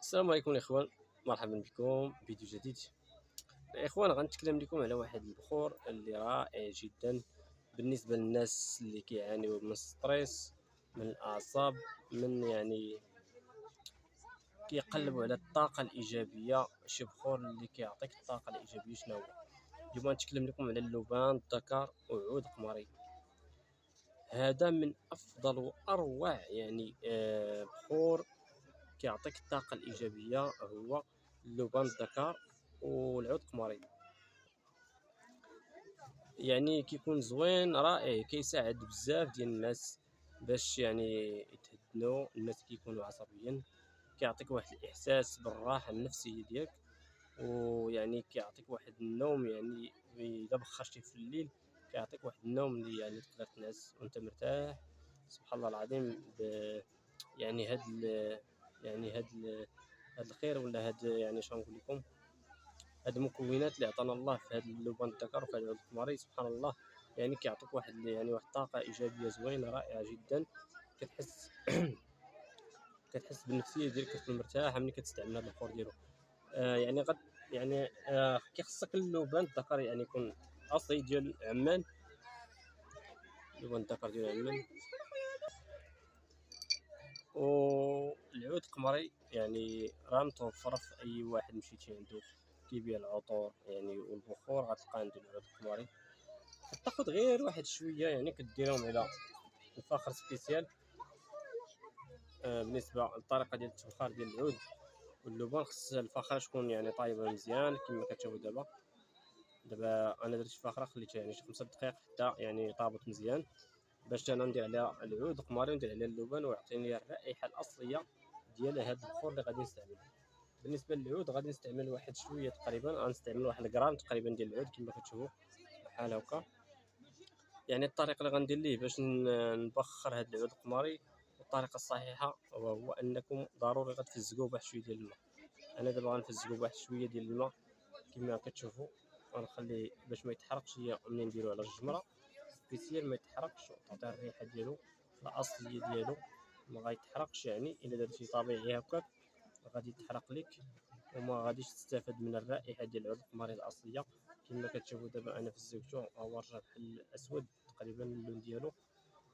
السلام عليكم الاخوان، مرحبا بكم فيديو جديد. الاخوان غنتكلم لكم على واحد البخور اللي رائع جدا بالنسبه للناس اللي كيعانيوا من ستريس، من الاعصاب، من كيقلبوا على الطاقه الايجابيه. شي بخور اللي كيعطيك الطاقه الايجابيه. شنو هو؟ اليوم غنتكلم لكم على اللبان الذكر وعود قمري. هذا من افضل واروع بخور كيعطيك الطاقه الايجابيه، هو اللبان الذكر والعود قمري. كيكون زوين رائع، كيساعد بزاف ديال الناس باش يتهدنوا. الناس كيكونوا عصبيين كيعطيك واحد الاحساس بالراحه النفسيه ديالك، كيعطيك واحد النوم. اذا بخرتي في الليل كيعطيك واحد النوم اللي تقدر تنعس وانت مرتاح. سبحان الله العظيم. هاد هاد الخير ولا هاد شنو نقول لكم، هاد المكونات اللي عطانا الله في هاد اللبان الذكر وفي هاد العود القمري، سبحان الله. كيعطيك واحد واحد الطاقه ايجابيه زوينه رائعه جدا. كتحس كتحس بالنفسيه ديالك، كتكون مرتاح ملي كتستعمل هاد البخور ديالو. غد كيخصك اللبان الذكر يكون اصلي ديال عمان. اللبان الذكر ديال عمان والعود القمري راه متوفر في اي واحد مشيتي عنده كيبيع العطور والبخور، غتلقى عنده العود القمري. كتاخد غير واحد شويه كديرهم على الفخر سبيسيال. بالنسبه للطريقه ديال التبخير ديال العود واللبان، خص الفخره تكون طايبه مزيان كما كتشوفوا دابا انا درت فخره خليتها شي 5 دقائق حتى طابت مزيان، باش انا ندير عليها العود القمري وندير عليها اللبان ويعطيني الرائحه الاصليه ديال هذا البخور اللي غادي نستعمل. بالنسبه للعود غادي نستعمل واحد شويه، تقريبا غنستعمل واحد الغرام تقريبا ديال العود كما كتشوفوا بحال هكا. الطريقه اللي غندير ليه باش نبخر هذا العود القمري والطريقه الصحيحه وهو انكم ضروري غتفزقوه بواحد شويه ديال الماء. انا دابا غنفزقوه بواحد شويه ديال الماء كما كتشوفوا، غنخليه باش ما يتحرقش. هي ملي نديرو على الجمره سبيسيال ما يتحرقش وتعطي الريحه ديالو الاصليه ديالو، ما غيتحرقش. الا درتي طبيعي هكاك غادي يتحرق لك وما غاديش تستافد من الرائحه ديال العود القمري الاصليه. كما كتشوفوا دابا انا فزقته، هو رجع بحال الاسود تقريبا اللون ديالو.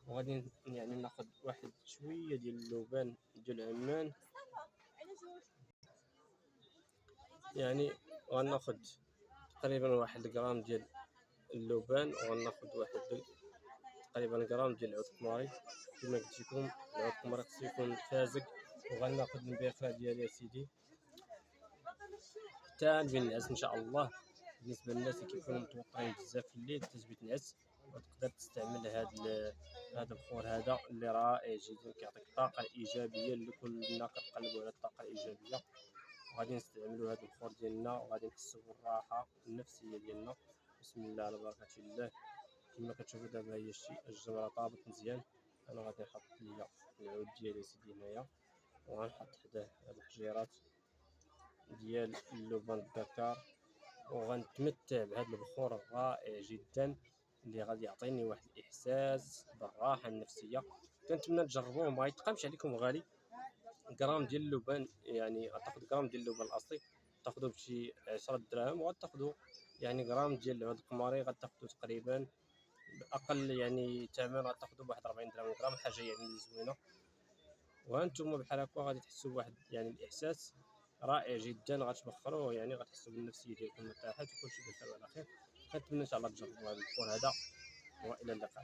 وغادي ناخذ واحد شويه ديال اللبان ديال عمان. غناخذ تقريبا واحد غرام ديال اللبان، وغناخذ واحد تقريبا غرام ديال العود القمري. كما قلت لكم العود القمري خصو يكون فازق. وغناخذ البيخره ديالي سيدي حتى نعس ان شاء الله. بالنسبه للناس اللي كيكونوا متوترين بزاف في الليل حتى تبيت نعس، وتقدر تستعمل هذا البخور هذا اللي رائع جدا، كيعطيك الطاقه الايجابيه اللي كلنا كنقلبوا على الطاقه الايجابيه. وغادي نستعملوا هذا البخور ديالنا وغادي نحسوا بالراحه النفسيه ديالنا. بسم الله على بركه الله. كما كتشوفوا دابا هي الجمره طابت مزيان. انا غادي نحط ليا العود ديالي سيدي هنايا، وغنحط حداه هاد الحجيرات ديال اللبان الذكر، وغنتمتع بهذا البخور الرائع جدا اللي غادي يعطيني واحد الاحساس بالراحه النفسيه. كنتمنى تجربوه، ما يتقامش عليكم غالي. غرام ديال اللبان غتاخذ غرام ديال اللبان الاصلي تاخذوه بشي 10 دراهم، وغتاخذوا غرام ديال العود القمري غتاخذوا تقريبا باقل ثمن غتاخذوا بواحد 40 درهم غرام، حاجه زوينه. وانتم بحال هكا غادي تحسوا بواحد الاحساس رائع جدا. غتبخروه غتحسوا بالنفسيه ديالكم مرتاحه وكلشي بخير وعلى خير. كنتمنى ان شاء الله تجربوا هذا البخور هذا، والى اللقاء.